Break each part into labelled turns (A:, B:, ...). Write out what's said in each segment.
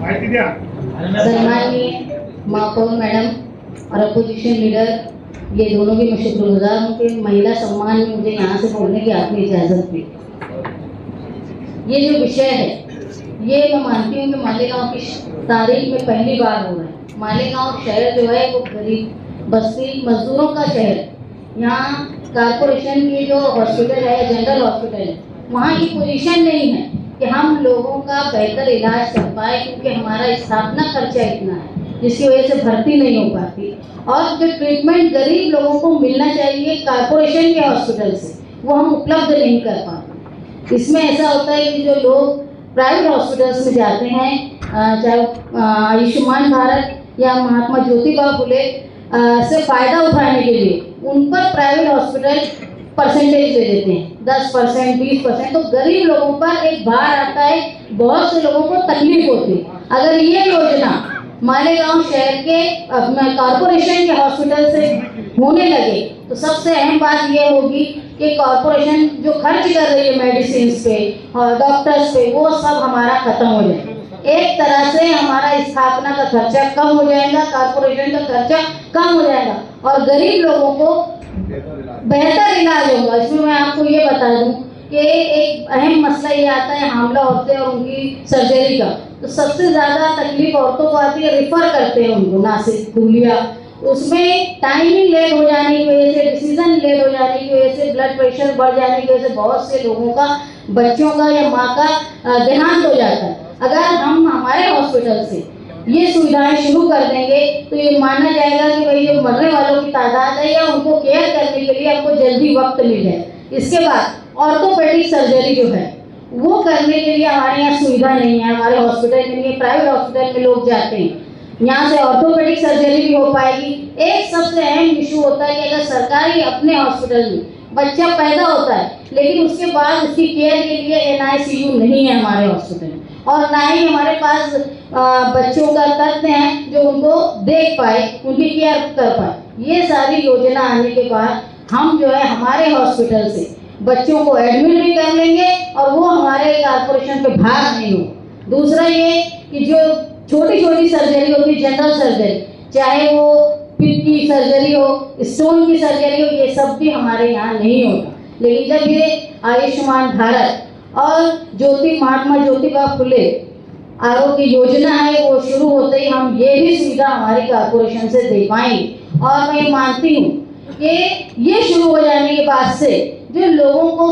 A: सम्माननीय महापौर मैडम और अपोजिशन लीडर, ये दोनों भी मैं शुक्रगुजार हूँ कि महिला सम्मान में मुझे यहाँ से बोलने की आपने इजाज़त दी। ये जो विषय है ये मैं मानती हूँ कि मालेगांव की तारीख में पहली बार हो रहा है। मालेगांव शहर जो है वो गरीब बस्ती मजदूरों का शहर। यहाँ कारपोरेशन की जो हॉस्पिटल है, जनरल हॉस्पिटल है, वहाँ की पोजीशन नहीं है कि हम लोगों का बेहतर इलाज कर पाए, क्योंकि हमारा स्थापना खर्चा इतना है जिसकी वजह से भर्ती नहीं हो पाती। और जो ट्रीटमेंट गरीब लोगों को मिलना चाहिए कारपोरेशन के हॉस्पिटल से, वो हम उपलब्ध नहीं कर पाते। इसमें ऐसा होता है कि जो लोग प्राइवेट हॉस्पिटल्स में जाते हैं, चाहे आयुष्मान भारत या महात्मा ज्योतिबा फुले से फ़ायदा उठाने के लिए उन पर प्राइवेट हॉस्पिटल परसेंटेज दे देते हैं, 10%, 20%। तो गरीब लोगों पर एक भार आता है, बहुत से लोगों को तकलीफ होती है। अगर ये योजना मालेगांव शहर के कॉरपोरेशन के हॉस्पिटल से होने लगे तो सबसे अहम बात ये होगी कि कॉरपोरेशन जो खर्च कर रही है मेडिसिन पे और डॉक्टर्स पे, वो सब हमारा खत्म हो जाए। एक तरह से हमारा स्थापना का खर्चा कम हो जाएगा, कॉरपोरेशन का खर्चा कम हो जाएगा और गरीब लोगों को बेहतर इलाज होगा। इसमें मैं आपको ये बता दूं कि एक अहम मसला ये आता है हामला औरतें और उनकी सर्जरी का। तो सबसे ज़्यादा तकलीफ औरतों को आती है, रिफ़र करते हैं उनको नासिक धुलिया। उसमें टाइमिंग लेट हो जाने की वजह से, डिसीजन लेट हो जाने की वजह से, ब्लड प्रेशर बढ़ जाने की वजह से बहुत से लोगों का, बच्चों का या माँ का देहांत हो जाता है। अगर हम हमारे हॉस्पिटल से ये सुविधाएं शुरू कर देंगे तो ये माना जाएगा कि भाई जो मरने वालों की तादाद है या उनको केयर करने के लिए आपको जल्दी वक्त मिल जाए। इसके बाद ऑर्थोपेडिक सर्जरी जो है वो करने के लिए हमारे यहाँ सुविधा नहीं है, हमारे हॉस्पिटल में नहीं है। प्राइवेट हॉस्पिटल में लोग जाते हैं, यहाँ से ऑर्थोपेडिक सर्जरी भी हो पाएगी। एक सबसे अहम इशू होता है कि अगर सरकारी अपने हॉस्पिटल में बच्चा पैदा होता है लेकिन उसके बाद उसकी केयर के लिए NICU नहीं है हमारे हॉस्पिटल में, और ना ही हमारे पास बच्चों का तज्ञ हैं जो उनको देख पाए, उनकी केयर कर पाए। ये सारी योजना आने के बाद हम जो है हमारे हॉस्पिटल से बच्चों को एडमिट भी कर लेंगे और वो हमारे कॉर्पोरेशन पे भार नहीं हो। दूसरा ये कि जो छोटी छोटी सर्जरी होगी, जनरल सर्जरी, चाहे वो पित्त की सर्जरी हो, स्टोन की सर्जरी हो, ये सब भी हमारे यहाँ नहीं होता। लेकिन जब ये आयुष्मान भारत और महात्मा ज्योतिबा फुले आरोग्य योजना है वो शुरू होते ही हम ये भी सुविधा हमारी कॉर्पोरेशन से दे पाएंगे। और मैं मानती हूँ कि ये शुरू हो जाने के बाद से जो लोगों को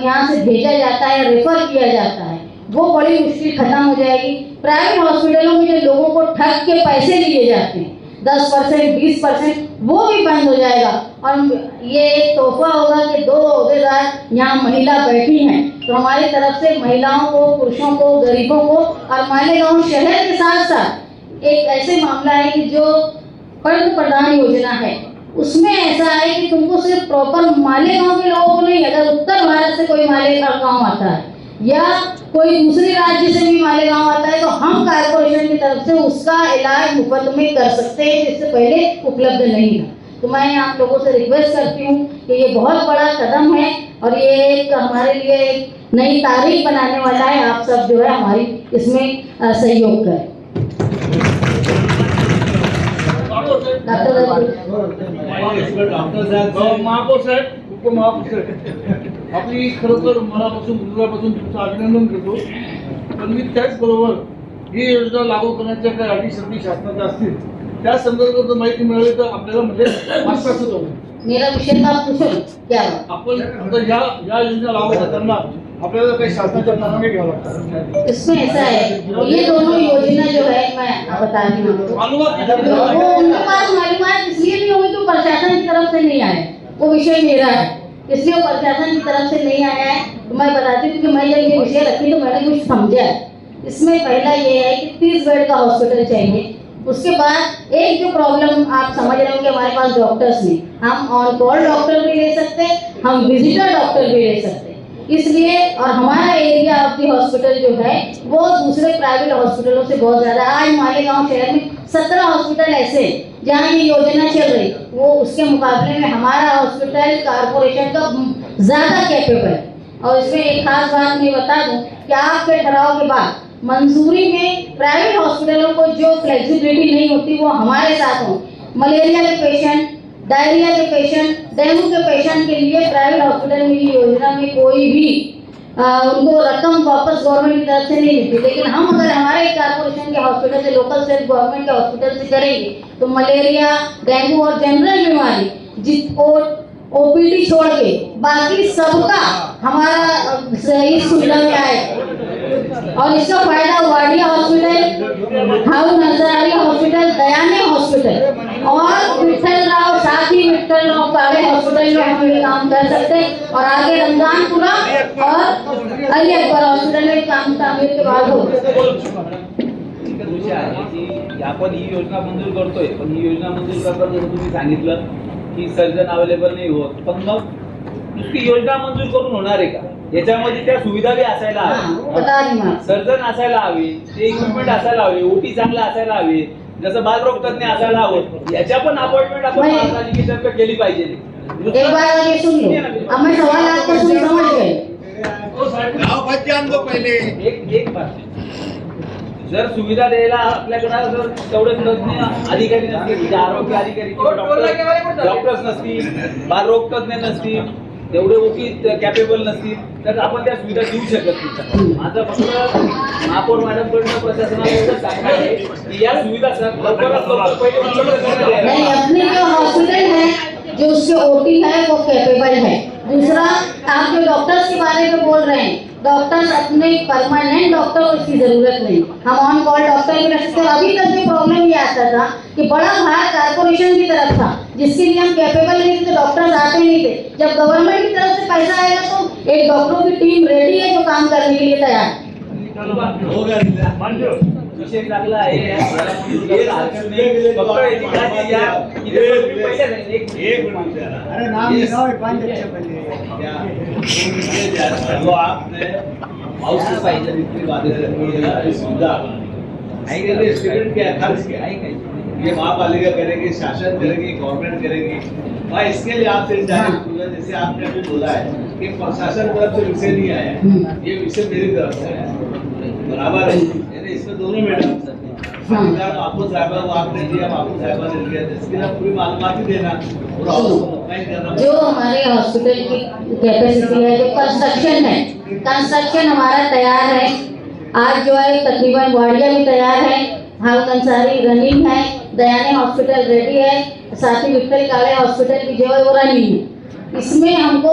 A: यहाँ से भेजा जाता है, रेफर किया जाता है, वो बड़ी मुश्किल खत्म हो जाएगी। प्राइवेट हॉस्पिटलों में जो लोगों को ठग के पैसे लिए जाते हैं 10%, 20%, वो भी बंद हो जाएगा। और ये एक तोहफा होगा कि 2 अहदेदार यहाँ महिला बैठी हैं, तो हमारी तरफ से महिलाओं को, पुरुषों को, गरीबों को और मालेगांव शहर के साथ साथ एक ऐसे मामला है कि जो पंत प्रधान योजना है उसमें ऐसा है कि तुमको सिर्फ प्रॉपर मालेगांव के लोगों को नहीं, अगर उत्तर भारत से कोई मालेगांव आता है या कोई दूसरे राज्य से भी मालेगांव आता है तो हम कॉर्पोरेशन की तरफ से उसका इलाज मुफ्त में कर सकते हैं, जिससे पहले उपलब्ध नहीं था। तो मैं आप लोगों से रिक्वेस्ट करती हूँ कि ये बहुत बड़ा कदम है और ये एक हमारे लिए एक नई तारीख बनाने वाला है। आप सब जो है हमारी इसमें सहयोग करें।
B: आपली खरोखर मनापासून हृदयापासून तुमचं अभिनंदन करतो। पण मी त्याचबरोबर ही योजना लागू करण्याच्या काही अटी शर्ती शासनाच्या असतील त्या संदर्भात माहिती मिळाली तर आपल्याला म्हणजे आश्वासित होईल।
A: मेरा विषय था पूछो क्या
B: आपण आता या योजना लागू करताना आपल्याला काही शासनाच्या परवानगी घ्यावी लागतात।
A: इसमें ऐसा है ये दोनों योजना जो है मैं बता रही हूँ वो उनके पास मालूमात इसलिए नहीं होगी तो प्रशासन की तरफ से नहीं आया, वो विषय मेरा है इसलिए वो प्रशासन की तरफ से नहीं आया है। तो मैं बताती हूँ कि मैं जब ये विषय रखी तो मैंने कुछ समझा है। इसमें पहला ये है कि 30 बेड का हॉस्पिटल चाहिए। उसके बाद एक जो प्रॉब्लम आप समझ रहे हो कि हमारे पास डॉक्टर्स नहीं, हम ऑन कॉल डॉक्टर भी ले सकते हैं, हम विजिटर डॉक्टर भी ले सकते हैं। इसलिए और हमारा एरिया ऑफ दी हॉस्पिटल जो है वो दूसरे प्राइवेट हॉस्पिटलों से बहुत ज़्यादा। आज मालेगांव शहर में 17 हॉस्पिटल ऐसे जहाँ ये योजना चल रही, वो उसके मुकाबले में हमारा हॉस्पिटल कॉर्पोरेशन का ज़्यादा कैपेबल है। और इसमें एक खास बात मैं बता दूं कि आपके ठहराव के बाद मंजूरी में प्राइवेट हॉस्पिटलों को जो फ्लेक्सिबिलिटी नहीं होती वो हमारे साथ हो। मलेरिया के पेशेंट, डायरिया के पेशेंट, डेंगू के पेशेंट के लिए प्राइवेट हॉस्पिटल में ये योजना में कोई भी उनको रकम वापस गवर्नमेंट की तरफ से नहीं मिलती। लेकिन हम अगर हमारे कॉर्पोरेशन के हॉस्पिटल से, लोकल सेल्फ गवर्नमेंट के हॉस्पिटल से करेंगे तो मलेरिया, डेंगू और जनरल बीमारी ओपीडी छोड़ के बाकी सबका हमारा सही सुविधा में आए। और इसका फायदा वाडिया हॉस्पिटल, हाउ नजरारी हॉस्पिटल, दयाने हॉस्पिटल और विठल राव, साथ ही विठल राव काले हॉस्पिटल में हम ये काम कर सकते हैं। और आगे रमजानपुरा और अली अकबर हॉस्पिटल में काम तामीर के बाद हो।
C: आपण ही योजना मंजूर करतोय, पण ही योजना मंजूर करताना जसं तुम्ही सांगितलं की सर्जन अवेलेबल नाही होत, पण मग नुसती योजना मंजूर करून होणार आहे का? याच्यामध्ये त्या सुविधा बी असायला हव्या, सर्जन असायला हवे, ते इक्विपमेंट असायला हवे, ओटी चांगला असायला हवे, जसं बालरोग तज्ञ असायला हवं। याच्या पण अपॉइंटमेंट आपण महापालिकेतर्फे केली पाहिजे।
A: एक बार ये सुन लो, हमें सवाल आपको समझ गए।
B: पहिले
C: एक बात, जर सुविधा द्यायला आपल्याकडे जर तेवढे तज्ञ अधिकारी नसतील, म्हणजे आरोग्य अधिकारी किंवा डॉक्टर्स नसतील, बालरोग तज्ञ नसतील, तेवढे ओटी कॅपेबल नसतील, तर आपण त्या सुविधा देऊ शकत नाही। माझं फक्त महापौर मॅडम कडनं प्रशासनाला एवढं सांगणं आहे की या सुविधा लवकरात लवकर पहिले उपलब्ध करण्यात
A: नहीं,
C: याव्या।
A: अपने जो हॉस्पिटल है जो उसके ओटी है वो कैपेबल है। दूसरा, आप जो डॉक्टर्स के बारे में बोल रहे हैं, डॉक्टर्स अपने परमानेंट डॉक्टर को इसकी जरूरत नहीं, हम ऑन कॉल डॉक्टर भी रख सकते हैं। अभी तक जो प्रॉब्लम ये आता था कि बड़ा भार कारपोरेशन की तरफ था, जिसके लिए हम कैपेबल नहीं थे, डॉक्टर्स आते नहीं थे। जब गवर्नमेंट की तरफ से पैसा आएगा तो एक डॉक्टरों की टीम रेडी है जो काम करने के लिए तैयार है।
C: विषय लागला आहे, हे हरकत नाही, फक्त याची काळजी घ्या की जसं तुम्ही पहिले सांगितलं, एक मिनिट जरा।
D: अरे नाम लिखाओ, 5 अच्छे बंदे।
C: वो आपने हाउस से पाहिजे इतनी बातें करनी है, सुविधा आएंगे तो स्टूडेंट क्या खर्च क्या आएंगे, ये महापालिका करेगी, शासन करेगी, गवर्नमेंट करेगी। और इसके लिए आपसे जैसे आपने अभी बोला है कि प्रशासन तरफ से विषय नहीं आया, ये विषय मेरी तरफ से आया, बराबर है। इसमें दोनों मैडम बापू साहब वो आपने दिया, बापू साहब ने दिया, इसके लिए पूरी मालूमात ही देना, पूरा करना।
A: जो हमारे हॉस्पिटल की कैपेसिटी है, जो कंस्ट्रक्शन है, कंस्ट्रक्शन हमारा तैयार है। आज जो है तकरीबन वाडिया भी तैयार है, हाउस अंसारी रनिंग है, दयाने हॉस्पिटल रेडी है, साथ ही विठल काले हॉस्पिटल भी जो है वो रनिंग है। इसमें हमको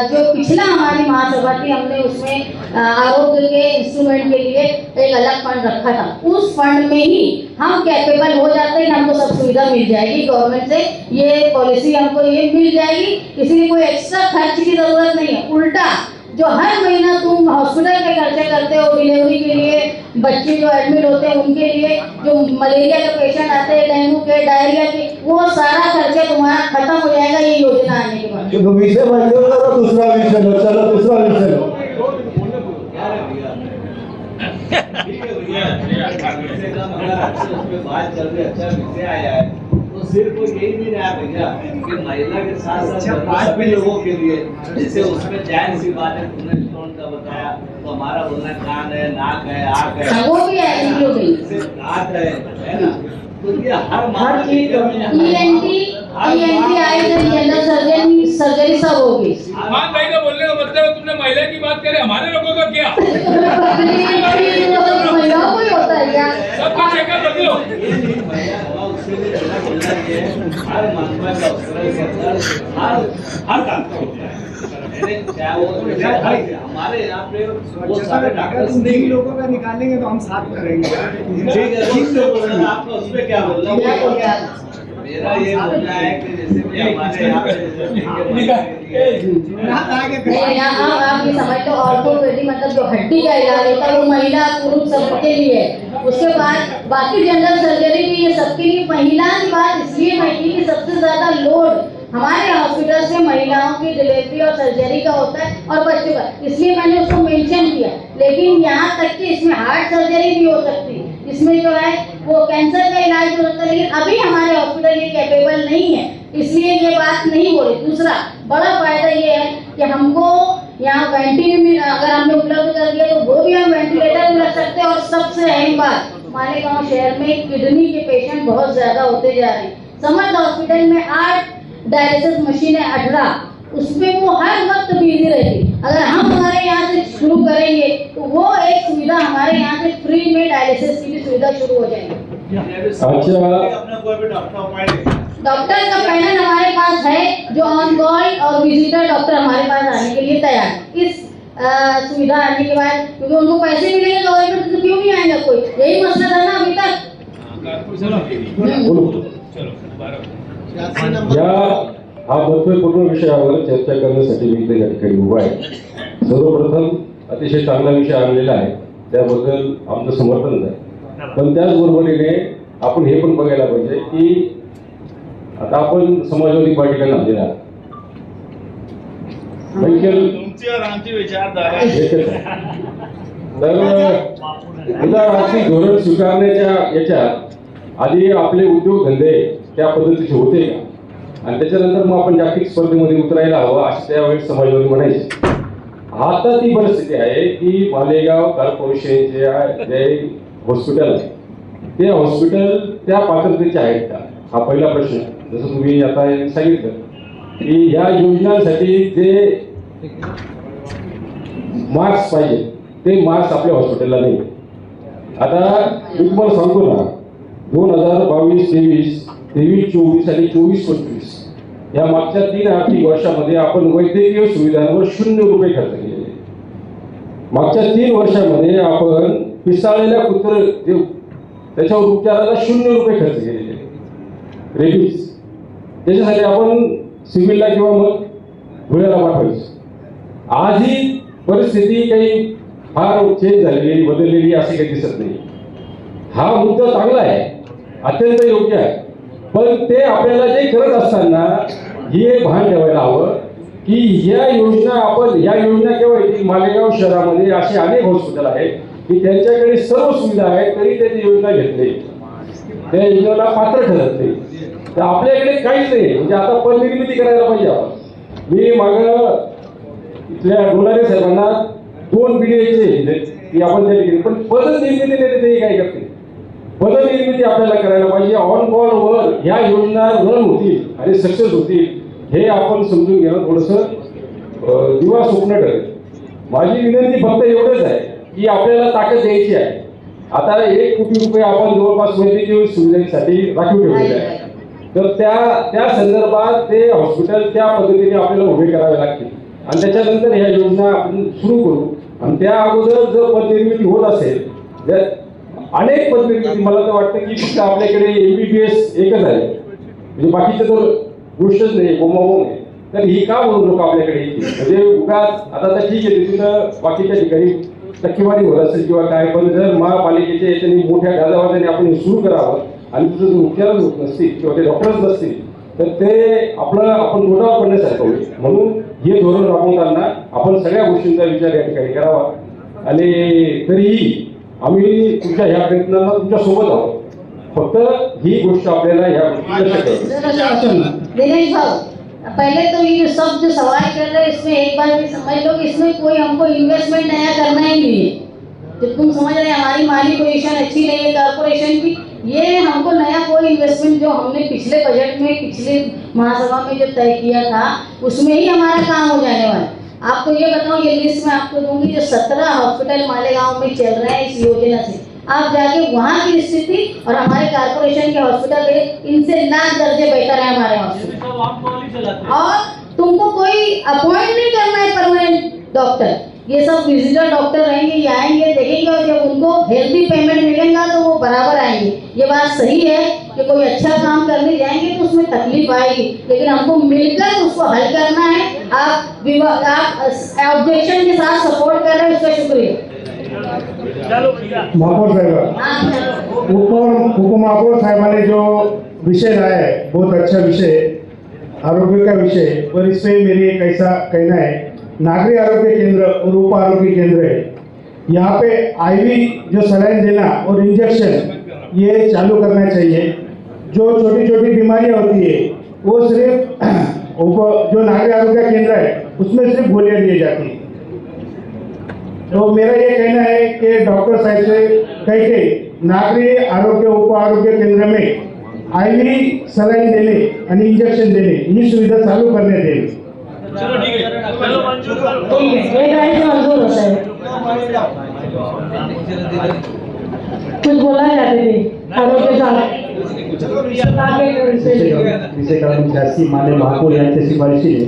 A: जो पिछला हमारी महासभा थी, हमने उसमें आरोग्य के इंस्ट्रूमेंट के लिए एक अलग फंड रखा था। उस फंड में ही हम कैपेबल हो जाते हैं, हमको सब सुविधा मिल जाएगी गवर्नमेंट से, ये पॉलिसी हमको ये मिल जाएगी, इसलिए कोई एक्स्ट्रा खर्च की जरूरत नहीं है। उल्टा जो हर महीना तुम हॉस्पिटल के खर्चे करते हो, डिलीवरी के लिए, बच्चे जो एडमिट होते हैं उनके लिए, जो मलेरिया के पेशेंट आते हैं, डेंगू के, डायरिया के, वो सारा खर्चा तुम्हारा खत्म हो जाएगा ये योजना आने के बाद।
E: विषय मंजूर करो, दूसरा विषय लो, चलो दूसरा विषय लो।
C: ठीक है भैया, विषय का मगर अच्छा उसमें बात चल रही, अच्छा विषय आया है, तो सिर्फ वो यही नहीं रहा भैया कि महिला के साथ साथ सभी लोगों के लिए, जैसे उसमें जायज सी बात है, तुमने स्टोन का बताया, तो हमारा बोलना कान है, नाक है, आँख है,
A: वो भी है,
C: जैसे दांत है ना, तो ये हर चीज
A: ENT आए थे, जनरल सर्जरी सब होगी।
F: मान भाई का बोलने का मतलब है तुमने महिला की बात करे, हमारे लोगों का क्या?
A: महिलाओं को ही होता है यार,
F: सब कुछ चेकअप बदलो।
C: हर महात्मा का अवसर के अंदर हर काम का होता है, चाहे वो हमारे यहाँ पे वो सारे डॉक्टर्स नहीं,
D: लोगों का निकालेंगे तो हम साथ करेंगे।
C: ठीक है, ठीक है, आपको उसमें क्या बोलना है? मेरा ये बोलना है कि जैसे भी हमारे यहाँ पे
A: यहाँ आप ये समझ लो, ऑर्थोपेडिक मतलब जो हड्डी का इलाज होता है वो महिला पुरुष सबके लिए है। उसके बाद बाकी जनरल सर्जरी भी ये सबके लिए। महिला की बात इसलिए मैं की कि सबसे ज्यादा लोड हमारे हॉस्पिटल से महिलाओं की डिलीवरी और सर्जरी का होता है और बच्चों का, इसलिए मैंने उसको मेंशन किया। लेकिन यहाँ तक कि इसमें हार्ट सर्जरी भी हो सकती है, इसमें जो है वो कैंसर का इलाज हो सकता है, लेकिन अभी हमारे हॉस्पिटल ये कैपेबल नहीं है, इसलिए ये बात नहीं हो रही। दूसरा बड़ा फायदा ये है कि हमको यहाँ वेंटिलेटर में अगर हमने उपलब्ध कर दिया तो वो भी हम वेंटिलेटर में रख सकते हैं। और सबसे अहम बात, मालेगांव शहर में किडनी के पेशेंट बहुत ज्यादा होते जा रहे हैं। समर्थ हॉस्पिटल में 8 डायलिसिस मशीन है, 18, उसमें वो हर वक्त बिजी रहती। अगर हम हमारे यहाँ से शुरू करेंगे तो वो एक सुविधा हमारे यहाँ से फ्री में डायलिसिस की भी सुविधा शुरू हो जाएगी। डॉक्टर का पैनल हमारे पास है जो ऑन कॉल और विजिटर डॉक्टर हमारे पास आने के लिए तैयार है। इस सुविधा आने के बाद, क्योंकि उनको पैसे मिलेंगे गवर्नमेंट से, तो क्यों नहीं आएगा कोई, यही मसला था ना अभी तक।
E: या हा महत्वपूर्ण विषयावर चर्चा करण्यासाठी मी इथे या ठिकाणी उभा आहे। सर्वप्रथम अतिशय चांगला विषय आणलेला आहे, त्याबद्दल आमचं समर्थन आहे। पण त्याचबरोबरीने आपण हे पण बघायला पाहिजे की आता आपण समाजवादी पार्टीला नांदेला
C: तुमची और आमची विचारधारा
E: एकच आहे। तर उदार आर्थिक धोरण स्वीकारण्याच्या याच्यात आधी आपले उद्योगधंदे त्या पद्धतीचे होते का, आणि त्याच्यानंतर मग आपण जागतिक स्पर्धेमध्ये उतरायला हवं असे त्यावेळेस समाजवादी म्हणायचे। आता ती परिस्थिती आहे की मालेगाव कॉर्पोरेशनचे जे हॉस्पिटल आहे ते हॉस्पिटल त्या पात्रतेचे आहेत का, हा पहिला प्रश्न। जसं तुम्ही आता सांगितलं की या योजनांसाठी जे मार्क्स पाहिजे ते मार्क्स आपल्या हॉस्पिटलला नाही। आता मी तुम्हाला सांगतो ना, 2022-23, 23-24 आणि 24-25 या मागच्या 3 आर्थिक वर्षामध्ये आपण वैद्यकीय सुविधांवर 0 रुपये खर्च केले। मागच्या 3 वर्षामध्ये आपण पिसाळलेल्या कुत्र त्याच्यावर उपचाराला 0 रुपये खर्च केलेले। रेबीज त्याच्यासाठी आपण सिव्हिलला किंवा मग धुळ्याला पाठवायचं। आज ही परिस्थिती काही फार चेंज झालेली बदललेली असे काही दिसत नाही। हा मुद्दा चांगला आहे, अत्यंत योग्य आहे, पण ते आपल्याला जे करत असताना हे भान ठेवायला हवं की या योजना केव्हा येतील। मालेगाव शहरामध्ये असे अनेक हॉस्पिटल आहेत की त्यांच्याकडे सर्व सुविधा आहेत तरी त्यांनी योजना घेतली, त्या योजनेला पात्र ठरत नाही। तर आपल्याकडे काहीच नाही, म्हणजे आता पदनिर्मिती करायला पाहिजे आपण। मी मागं इथल्या डोलारे साहेबांना 2 बिलियनचे की आपण त्या ठिकाणी, पण पदनिर्मिती नाही, ते काय करते पदनिर्मिती आपल्याला करायला पाहिजे। ऑन कॉलवर ह्या योजना रन होतील आणि सक्सेस होतील हे आपण समजून घेणं थोडंसं दिवा स्वप्न ठरेल। माझी विनंती फक्त एवढंच आहे की आपल्याला ताकद द्यायची आहे। आता 1 कोटी रुपये आपण जवळपास वैद्यकीय सुविधांसाठी राखीव ठेवलेले आहे, तर त्या संदर्भात ते हॉस्पिटल त्या पद्धतीने आपल्याला उभे करावे लागतील आणि त्याच्यानंतर ह्या योजना आपण सुरू करू। आणि त्या अगोदर जर पदनिर्मिती होत असेल, जर अनेक पदनिर्मिती, मला तर वाटतं की फक्त आपल्याकडे MBBS एकच आहे, म्हणजे बाकीचं तर गोष्टच नाही, बोंबाबोंब आहे। तर ही का म्हणून लोक आपल्याकडे येतील, म्हणजे उगाच आता तर ठीक आहे तिथं बाकीच्या ठिकाणी टक्केवारी होत असेल किंवा काय, पण जर महापालिकेच्या याच्याने मोठ्या गाजावाजाने आपण हे सुरू करावं आणि तिथं जर उपचारच होत नसतील किंवा ते डॉक्टर्स नसतील तर ते आपण तोटावर पडण्यासारखं होईल। म्हणून हे धोरण राबवताना आपण सगळ्या गोष्टींचा विचार या ठिकाणी करावा। आणि तरीही आम्ही तुमच्या ह्या प्रयत्नांना तुमच्या सोबत आहोत, फक्त ही गोष्ट आपल्याला ह्या गोष्टी
A: दिनेश भाऊ, पहले तो ये सब जो सवाल कर रहे हैं इसमें एक बात भी समझ लो कि इसमें कोई हमको इन्वेस्टमेंट नया करना ही नहीं है। जब तुम समझ रहे हैं हमारी माली पोजीशन अच्छी नहीं है कॉर्पोरेशन की, ये हमको नया कोई इन्वेस्टमेंट जो हमने पिछले बजट में पिछले महासभा में जो तय किया था उसमें ही हमारा काम हो जाने वाला है। आपको ये बताऊं, ये लिस्ट में आपको दूंगी जो 17 हॉस्पिटल मालेगांव में चल रहे हैं इस योजना से, आप जाके वहाँ की स्थिति और हमारे कॉर्पोरेशन के हॉस्पिटल इनसे लाख दर्जे बेहतर है हमारे हॉस्पिटल। और तुमको कोई अपॉइंट नहीं करना है परमानेंट डॉक्टर, ये सब विजिटर डॉक्टर रहेंगे, ये आएंगे देखेंगे और जब उनको हेल्दी पेमेंट मिलेगा तो वो बराबर आएंगे। ये बात सही है कि कोई अच्छा काम करने जाएंगे तो उसमें तकलीफ आएगी, लेकिन हमको मिलकर उसको हल करना है। आप ऑब्जेक्शन के साथ सपोर्ट कर रहे हैं, उसका शुक्रिया।
E: महापौर साहब, उपमहापौर साहबाने जो विषय लाया है बहुत अच्छा विषय है, आरोग्य का विषय है। और इसमें मेरी एक ऐसा कहना है, नागरी आरोग्य केंद्र और उप आरोग्य केंद्र है, यहाँ पे IV जो सलाइन देना और इंजेक्शन ये चालू करना चाहिए। जो छोटी छोटी बीमारियाँ होती है वो सिर्फ जो नागरी आरोग्य केंद्र है उसमें सिर्फ गोलियाँ दी जाती है।
G: तो मेरा ये कहना है कि डॉक्टर साहब से कह के नागरी आरोग्य उप आरोग्य केंद्र में IV सलाईन देणे आणि इंजेक्शन देणे ही सुविधा चालू करण्यात येईल.
A: ठीक है, एक गाड़ी से मंजूर होता है. कुछ बोला जाते थे आरोग्य
G: विषय जास्ती माने महापौर यांच्या शिफारशीने